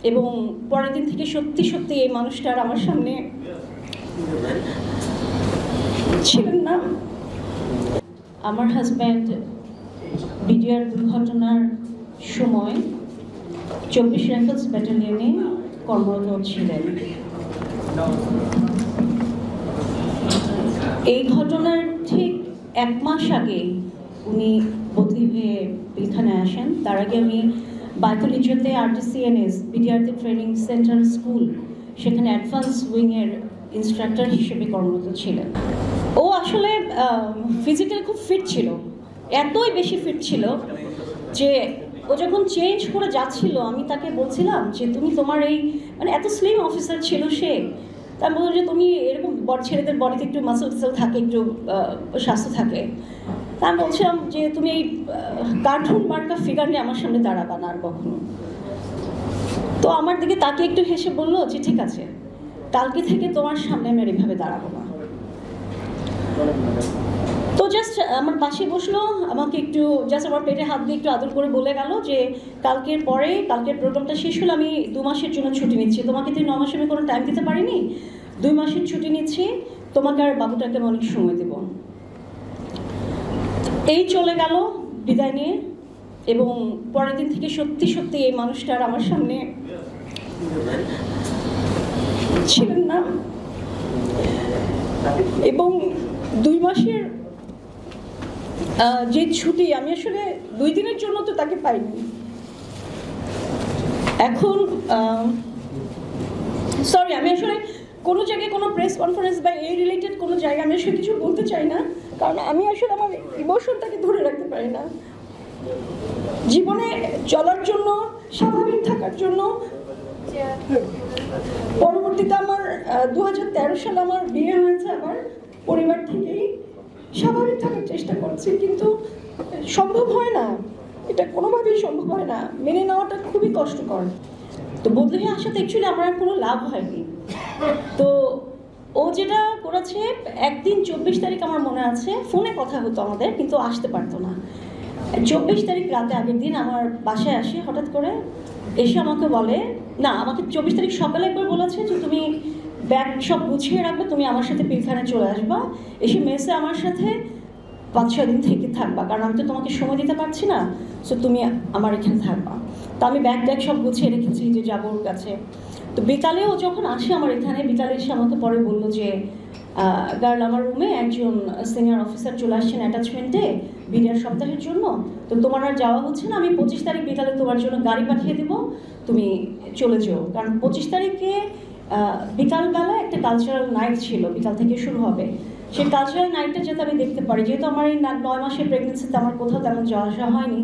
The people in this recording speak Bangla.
এবং পরের দিন থেকে সত্যি সত্যি এই মানুষটার আমার সামনে ছিলেন না। আমার হাজব্যান্ড বিডিআর দুর্ঘটনার সময় 24 রাইফেলস ব্যাটালিয়নে কর্মরত ছিলেন। এই ঘটনার ঠিক 1 মাস আগে উনি বদলি হয়ে পিলখানায় আসেন। তার আগে আমি বায়তুলিজতে RTCNS বিডিআরতে ট্রেনিং সেন্টার স্কুল, সেখানে অ্যাডভান্স উইংয়ের ইনস্ট্রাক্টর হিসেবে কর্মরত ছিলেন। ও আসলে ফিজিক্যালি খুব ফিট ছিল, এতই বেশি ফিট ছিল যে ও যখন চেঞ্জ করে যাচ্ছিল আমি তাকে বলছিলাম যে তুমি তোমার এই মানে এত স্লিম অফিসার ছিল সে, তা আমি বললাম যে তুমি এরকম ছেলেদের বডিতে একটু মাসেল থাকে, একটু স্বাস্থ্য থাকে, তা আমি বলছিলাম যে তুমি এই কার্টুন মার্কা ফিগার নিয়ে আমার সামনে দাঁড়াবা না আর কখনো। তো আমার দিকে তাকে একটু হেসে বললো যে ঠিক আছে, কালকে থেকে তোমার সামনে আমি আর এভাবে দাঁড়াবো না। তো জাস্ট আমার পাশে বসলো, আমাকে একটু জাস্ট আমার পেটে হাত দিয়ে একটু আদর করে বলে গেল যে কালকের প্রোগ্রামটা শেষ হলে আমি 2 মাসের জন্য ছুটি নিচ্ছি, তোমাকে তো 9 মাসে আমি কোনো টাইম দিতে পারিনি, 2 মাসের ছুটি নিচ্ছি, তোমাকে আর বাবুটাকে আমি অনেক সময় দেব। এই চলে গেল বিদায় নিয়ে, এবং পরের দিন থেকে সত্যি সত্যি এই মানুষটার আমার সামনে ছিলেন না। এবং 2 মাসের যে ছুটি আমি আসলে 2 দিনের জন্য তো তাকে পাইনি। এখন সরি, আমি আসলে কোনো জায়গায় কোনো প্রেস কনফারেন্স বা এই রিলেটেড কোনো জায়গায় আমি আসলে কিছু বলতে চাই না, কারণ আমি আসলে আমার ইমোশনটাকে ধরে রাখতে পারি না। জীবনে চলার জন্য, স্বাভাবিক থাকার জন্য পরবর্তীতে আমার 2013 সালে আমার বিয়ে হয়েছে, আমার পরিবার থেকেই স্বাভাবিক থাকার চেষ্টা করছি, কিন্তু সম্ভব হয় না, এটা কোনোভাবেই সম্ভব হয় না, মেনে নেওয়াটা খুবই কষ্টকর। তো বদলে হয়ে আসাতে অ্যাকচুয়ালি আমার আর কোনো লাভ হয়নি। তো ও যেটা করেছে, একদিন 24 তারিখ আমার মনে আছে, ফোনে কথা হতো আমাদের, কিন্তু আসতে পারতো না। 24 তারিখ রাতে আগের দিন আমার বাসায় আসে হঠাৎ করে, এসে আমাকে বলে, না আমাকে 24 তারিখ সকালে একবার বলেছে যে তুমি ব্যাগ সব গুছিয়ে রাখবে, তুমি আমার সাথে পিলখানায় চলে আসবা, এসে মেসে আমার সাথে 5-6 দিন থেকে থাকবা, কারণ আমি তো তোমাকে সময় দিতে পারছি না, সো তুমি আমার এখানে থাকবা। তো আমি ব্যাগ সব গুছিয়ে রেখেছি যে যাবো ওর কাছে। তো বিকালেও যখন আসে আমার এখানে, বিকালে এসে আমাকে পরে বললো যে গার্ল, আমার রুমে একজন সিনিয়র অফিসার চলে আসছেন অ্যাটাচমেন্টে বিডিআর সপ্তাহের জন্য, তো তোমার আর যাওয়া হচ্ছে না, আমি 25 তারিখ বিকালে তোমার জন্য গাড়ি পাঠিয়ে দেবো, তুমি চলে যেও। কারণ 25 তারিখে বিকালবেলা একটা কালচারাল নাইট ছিল, বিকাল থেকে শুরু হবে, সেই কালচারাল নাইটটা যাতে আমি দেখতে পারি, যেহেতু আমার এই 9 মাসের প্রেগনেন্সিতে আমার কোথাও তেমন যাওয়া আসা হয়নি।